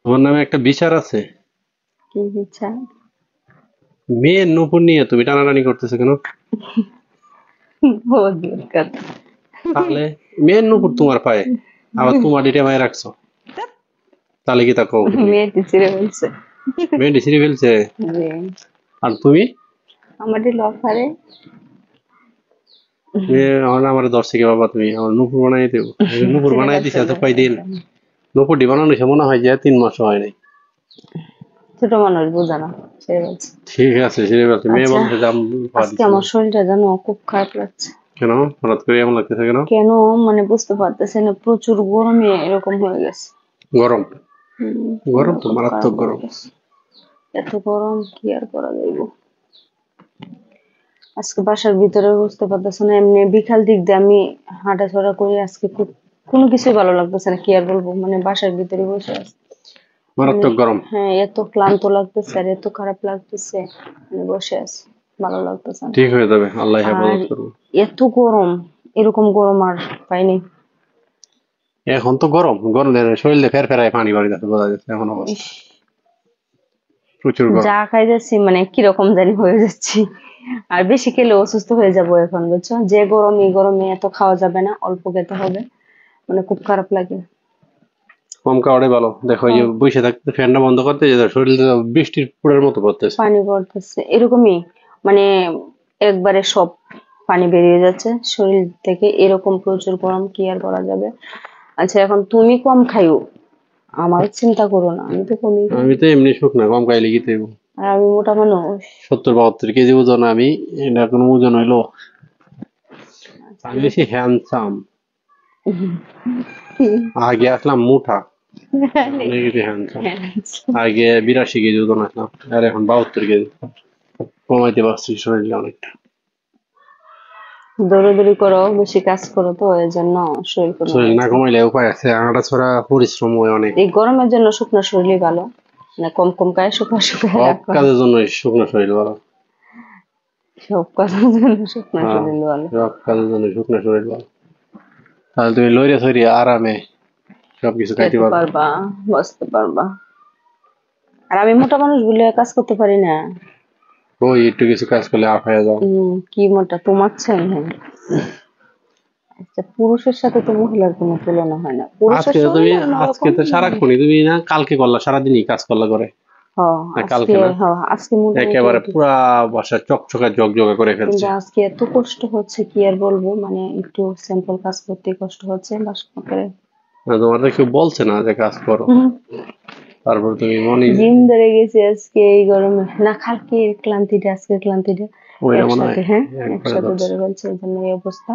তোমার নামে একটা বিচার আছে। কি বিচার? মেয়ের নুপুর নিয়ে তুমি টানাটানি করতেছো কেন? বৌদির কথা। তাহলে মেয়ের নুপুর তোমার পায়ে, আবার তোমার ডিটে মায়ে রাখছো, তাহলে কি তা কও তুমি? মেয়েটি ছিঁড়ে ফেলছে। মেয়ে ছিঁড়ে ফেলছে, যে আর তুমি আমাদের লফারে মেয়ে আমার ধরছে কি বাবা, তুমি আমার নুপুর বানাই দেবো? নুপুর ছিঁড়ে বানাই ফেলছে দিছে এত কয়দিন? এখন। নুপুরটি বানানো সে মনে হয় যে 3 মাস হয় নাই। ছোট মানুষ বোঝে না, ছেড়ে ফেলছে। ঠিক আছে ছিঁড়ে ফেলছে, মেয়ে আচ্ছা, বলছে যে আমি পা আজকে দিছি না। আমার শরীরটা জানো খুব খারাপ লাগছে। কেন হঠাৎ করে এমন লাগতেছে কেন? কেন মানে বুঝতে পারতেছি না, প্রচুর গরমে এরকম হয়ে গেছে। গরম? গরম শরীরটা তো খুব খারাপ মারাত্মক হয়ে গরম। গেছে। এত গরম কি আর করা যাইব। আজকে বাসার ভিতরে বুঝতে পারতেছে না, এমনি বিকাল দিক দিয়ে আমি হাঁটাচলা করি, আজকে খুব কোনো কিছুই ভালো লাগতেছে না, কি আর বলবো, মানে বাসার ভিতরে বসে আছি। মানে মারাত্মক গরম। হ্যাঁ, এত ক্লান্ত লাগতেছে আর এত খারাপ লাগতেছে, মানে বসে আছি, ভালো লাগতেছে না। ঠিক হয়ে যাবে, আল্লাহ আর হেফাজত করবো। এত গরম, এরকম গরম আর পাইনি। এখন তো গরম, গরম শরীরে ফের ফেরায় পানি বাড়ি যাচ্ছে, বোঝা যাচ্ছে এখন অবস্থা। ইস, প্রচুর গরম। যা খাই যাচ্ছি মানে কিরকম জানি হয়ে যাচ্ছি। আর বেশি খেলে অসুস্থ হয়ে যাবো এখন, বুঝছো, যে গরম এই গরমে এত খাওয়া যাবে না, অল্প খেতে হবে, মানে খুব খারাপ লাগে। কম খাওয়াটাই ভালো, দেখো এই যে কম বসে থাকতে ফ্যানটা বন্ধ করতে যে শরীরে বৃষ্টির পুরের মতো পড়তেছে। পানি পড়তেছে এরকমই, মানে একবারে সব পানি বেরিয়ে যাচ্ছে শরীর থেকে, এরকম প্রচুর গরম, কি আর করা যাবে। আচ্ছা, এখন তুমি কম খাইও, আমার চিন্তা করো না, আমি তো কমই খাই। আমি তো এমনি শুকনা, কম খাইলে কি তৈব? আর আমি মোটা মানুষ। 70-72 কেজি ওজন আমি। এটা কোনো ওজন হইলো? আমি বেশি হ্যান্ডসাম। আগে আসলাম মুঠা, অনেক বেশি হ্যান্ডসাম। আগে 82 কেজি ওজন আসলাম, আর এখন 72 কেজি। কমাইতে পারছি শরীরে অনেকটা। দৌড়াদৌড়ি করো, বেশি কাজ করো, তো এর জন্য শরীর কমে শরীর না গেছে। কমাইলে উপায় আছে, আগাটা ছড়া পরিশ্রম হয় অনেক। এই গরমের জন্য শুকনো শরীরই ভালো, মানে কম কম খায়, শুকনো শুকনো সব রাখো। কাজের জন্য শুকনো শরীর ভালো। সব কথার জন্য শুকনো হ্যাঁ, শরীর ভালো। সব কাজের জন্য শুকনো শরীর ভালো। তাহলে তুমি লইরে থইরে আরামে সবকিছু খাইতে খেতে পারো। পারবা, বসতে পারবা। আর আমি মোটা মানুষ বলে কাজ করতে পারি না। ওই একটু কিছু কাজ করলে আফ হয়ে যাও। কি মোটা তোমার চেয়ে? হ্যাঁ। আচ্ছা, পুরুষের সাথে তো মহিলার কোনো তুলনা হয় না, পুরুষের আজকে তো তুমি, শরীর আজকে অন্যরকম। তো সারাক্ষণই তুমি না, কালকে করলা সারাদিনই কাজ করলা করে। হ, না আজকে কালকে না, আজকে মোটামুটি একেবারে একটু, পুরা বাসা চকচকা জগজগা করে কিন্তু ফেলছে। আজকে এত কষ্ট হচ্ছে কি আর বলবো, মানে একটু সিম্পল কাজ করতে কষ্ট হচ্ছে বাসা করে। না, তোমার তো কেউ বলছে না যে কাজ করো, তারপর তুমি মনে জিম ধরে গেছি আজকে এই গরমে, না কালকে ক্লান্তিটা আজকে ক্লান্তিটা ওইটা মনে হয় একসাথে, হ্যাঁ, একবারে একসাথে ধরছে। ধরে ফেলছে, এই জন্য এই অবস্থা।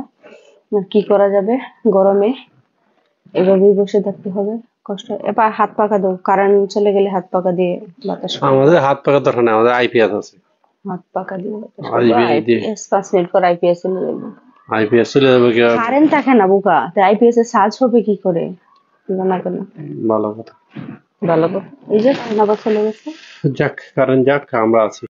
আর কি করা যাবে গরমে, এভাবেই বসে থাকতে হবে। কষ্ট। এবার হাত পাকা দাও, কারেন্ট চলে গেলে হাত পাকা দিয়ে বাতাস করবা। আমাদের হাত পাকার দরকার নেই, আমাদের আইপিএস আছে। হাত পাকা দিয়ে বাতাস করবা, আইপিএস দিয়ে, আইপিএস 5 মিনিট পর আইপিএস চলে যাবে। আইপিএস চলে যাবে কি আর? কারেন্ট থাকে না বোকা, তো আইপিএস এর চার্জ হবে কি করে? জানা কেন? ভালো কথা। ভালো কথা। এই যে কারেন্ট আবার চলে গেছে। যাক, কারণ যাক আমরা আছি।